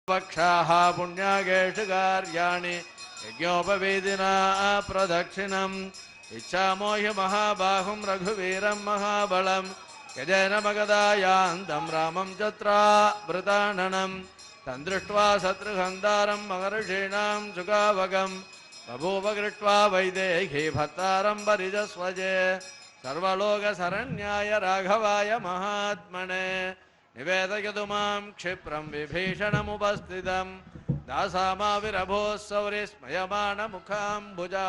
पक्षाः पुण्यागेषु कार्याणि यज्ञोपवेदिना प्रदक्षिणम् इच्छामो हि महाबाहुं रघुवीरं महाबलं यजेन मगधायान्तं रामं चत्रावृताननं तं दृष्ट्वा शत्रुहन्तारं महर्षीणां सुगावगं बभूव कृत्वा वैदेही भर्तारं परिजस्वजे सर्वलोकशरण्याय राघवाय महात्मने निवेदयतु मां क्षिप्रं विभीषणमुपस्थितं दासामाविरभोः सौरिस्मयमानमुखाम्बुजा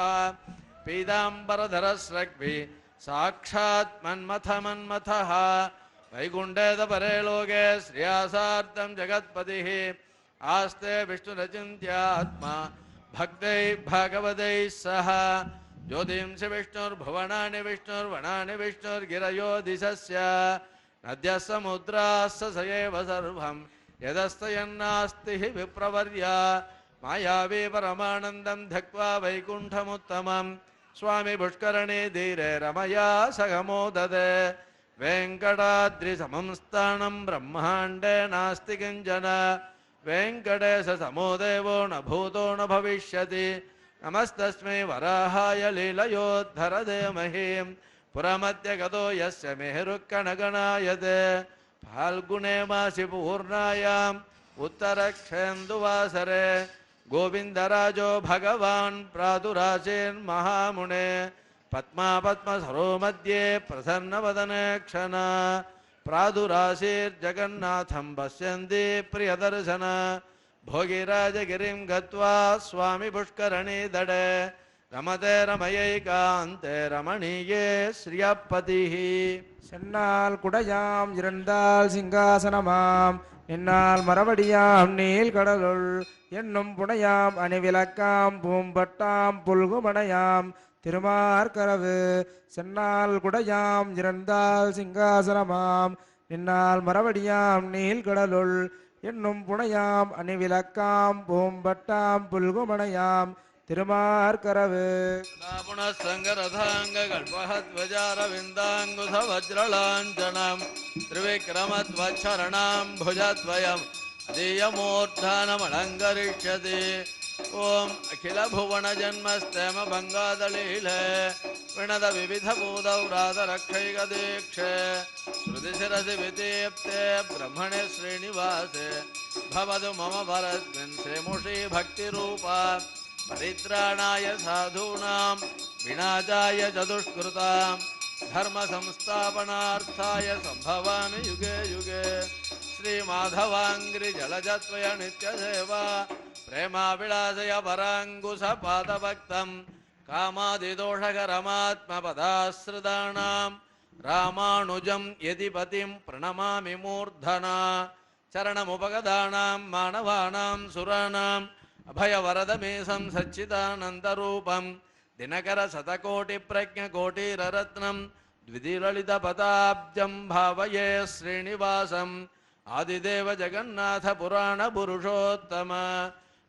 पीताम्बरधरस्रग्भिः साक्षात् मन्मथः वैकुण्ठेतपरे लोके श्रियासार्थं जगत्पतिः आस्ते विष्णुरचिन्त्यात्मा भक्तैः भागवतैः सह ज्योतिंसि विष्णुर्भुवनानि विष्णुर्वनानि विष्णुर्गिरयो दिशस्य नद्यः समुद्राश्च स एव सर्वं यदस्तयन्नास्ति हि विप्रवर्या मायावी परमानन्दं धक्त्वा वैकुण्ठमुत्तमं स्वामी पुष्करणे धीरे रमया सगमोददे वेङ्कटाद्रिसमं स्थानं ब्रह्माण्डे नास्ति किञ्चन वेङ्कटेशसमो देवो न भूतो न भविष्यति नमस्तस्मै वराहाय लीलयोद्धरदे महीं पुरमद्यगतो यस्य मेरुक्कणगणायते फाल्गुने मासि पूर्णायाम् उत्तरक्षेन्दुवासरे गोविन्दराजो भगवान् प्रादुरासेन्महामुने पद्मापद्मसरो मध्ये प्रसन्नवदने क्षण प्रादुरासीर्जगन्नाथं पश्यन्ति प्रियदर्शन भोगिराजगिरिं गत्वा स्वामी पुष्करणी दडे रमते रमयैकान्ते रमणीये श्रियपतिः சென்னால் குடையாம் இருந்தால் சிங்காசனமாம் நின்னால் மரவடியாம் நீல் கடலுள் என்னும் புனையாம் அணிவிளக்காம் பூம்பட்டாம் புல்குமணையாம் திருமார்கரவு சென்னால் குடையாம் இருந்தால் சிங்காசனமாம் நின்னால் மரவடியாம் நீல் கடலுள் என்னும் புனையாம் அணிவிளக்காம் பூம்பட்டாம் புல்குமணையாம் திருமார்கரவு पुनस्सङ्गरथाङ्गकल्पहध्वजारविन्दाङ्गुधवज्रलाञ्छनं त्रिविक्रमत्वच्छरणां भुजद्वयं दीयमूर्धानमलङ्करिष्यति ॐ अखिलभुवनजन्मस्तेम भङ्गादलीले विणद विविधभूतौ राधरक्षैकदीक्षे श्रुतिशिरसि विदीप्ते ब्रह्मणे श्रीनिवासे भवतु मम वरस्मिन् श्रीमुषी भक्तिरूपा परित्राणाय साधूनां विनाशाय चतुष्कृतां धर्म संस्थापनार्थाय संभवामि युगे युगे श्रीमाधवाङ्घ्रि जलजत्वय नित्यसेवा प्रेमाविलासय पराङ्कुशपादभक्तं कामादिदोषकरमात्मपदाश्रितानां रामानुजं यदिपतिं प्रणमामि मूर्धना चरणमुपगतानां मानवानां सुराणां अभयवरदमेशं सच्चिदानन्दरूपं दिनकर शतकोटिप्रज्ञकोटिररत्नं द्विधिललितपदाब्जं भावये श्रीनिवासम् आदिदेव जगन्नाथ पुराणपुरुषोत्तम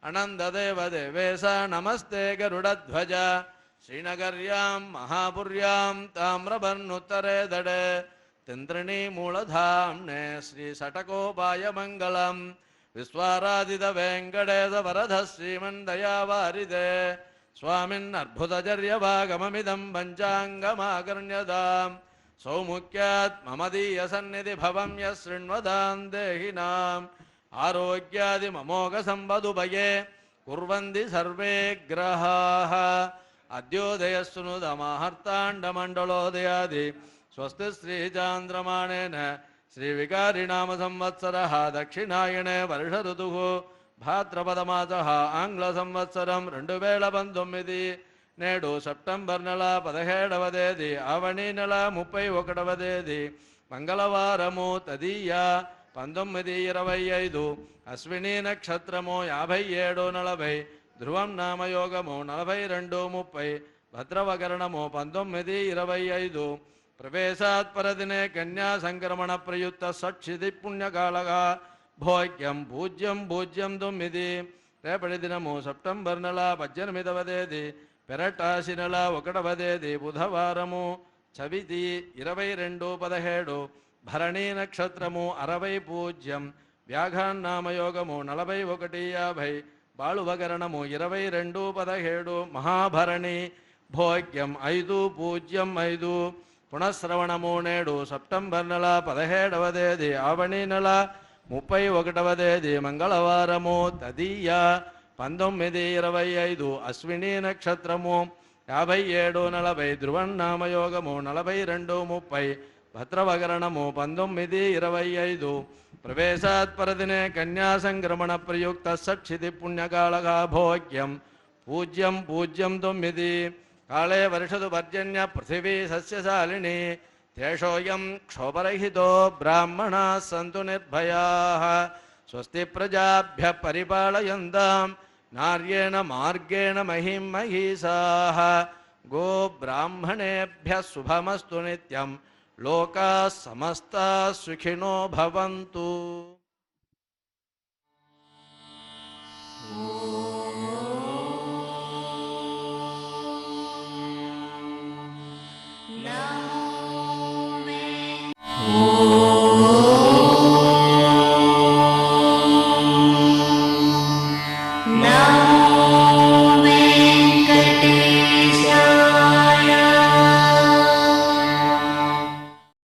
अनन्ददेव देवेश नमस्ते गरुडध्वज श्रीनगर्यां महापुर्यां ताम्रवर्णोत्तरे दडे तिन्त्रिणी मूलधाम्ने श्रीषटकोपायमङ्गलम् विश्वाराधित वेङ्कटेश वरद श्रीमन्दयावारिदे स्वामिन्नर्भुतचर्यवागममिदं पञ्चाङ्गमाकर्ण्यताम् सौमुख्यात् मम दीयसन्निधि भवं यः शृण्वतां देहिनाम् आरोग्यादिममोघसम्पदुभये कुर्वन्ति सर्वे ग्रहाः अद्योदयस्सुनुतमाहर्ताण्डमण्डलोदयादि स्वस्ति श्रीचान्द्रमाणेन श्रीविकारिनाम संवत्सरः दक्षिणायणे वर्ष ऋतुः भाद्रपदमासः आंग्ल संवत्सरं 2019 నేడు సెప్టెంబర్ నెల 17వ తేదీ ఆవణి నెల 31వ తేదీ మంగళవారము తదియ 1925 అశ్విని నక్షత్రము 5740 ధ్రువం నామయోగము 4230 భద్రవకరణము 1925 प्रवेशात् परदिने कन्या संक्रमण प्रयुक्त सक्षिति पुण्यकालः भोग्यं पूज्यं पूज्यं तुमिति रेपटि दिनमु सेप्टेंबर నెల 18వ తేదీ పెరటాసి నెల 1వ తేదీ బుధవారము చవితి 2217 భరణి నక్షత్రము 60 పూజ్యం వ్యాఘాన్నామయోగము 41:50 బాళువగరణము 22:17 మహాభరణి భోగ్యం 5:05 పునఃశ్రవణము నేడు సెప్టెంబర్ నెల 17వ తేదీ ఆవణి నెల 31వ తేదీ మంగళవారము తదీయ 19:25 అశ్విని నక్షత్రము 57:40 ధ్రువన్నామయోగము 42:30 భద్రవగరణము 19:25 ప్రవేశాత్ పరదినే కన్యాసంక్రమణ ప్రయుక్త సక్షితి పుణ్యకాళగా భోగ్యం పూజ్యం 9 కాళే వర్షదు పర్జన్య పృథివీ సస్యశాలిని తేషోయం క్షోభరహితో బ్రాహ్మణా సంతు నిర్భయాః స్వస్తి ప్రజాభ్య పరిపాలయంతాం నార్యేణ మార్గేణ మహిం మహీసాః గో బ్రాహ్మణేభ్య శుభమస్తు నిత్యం లోకాః సమస్తాః సుఖినో భవంతు.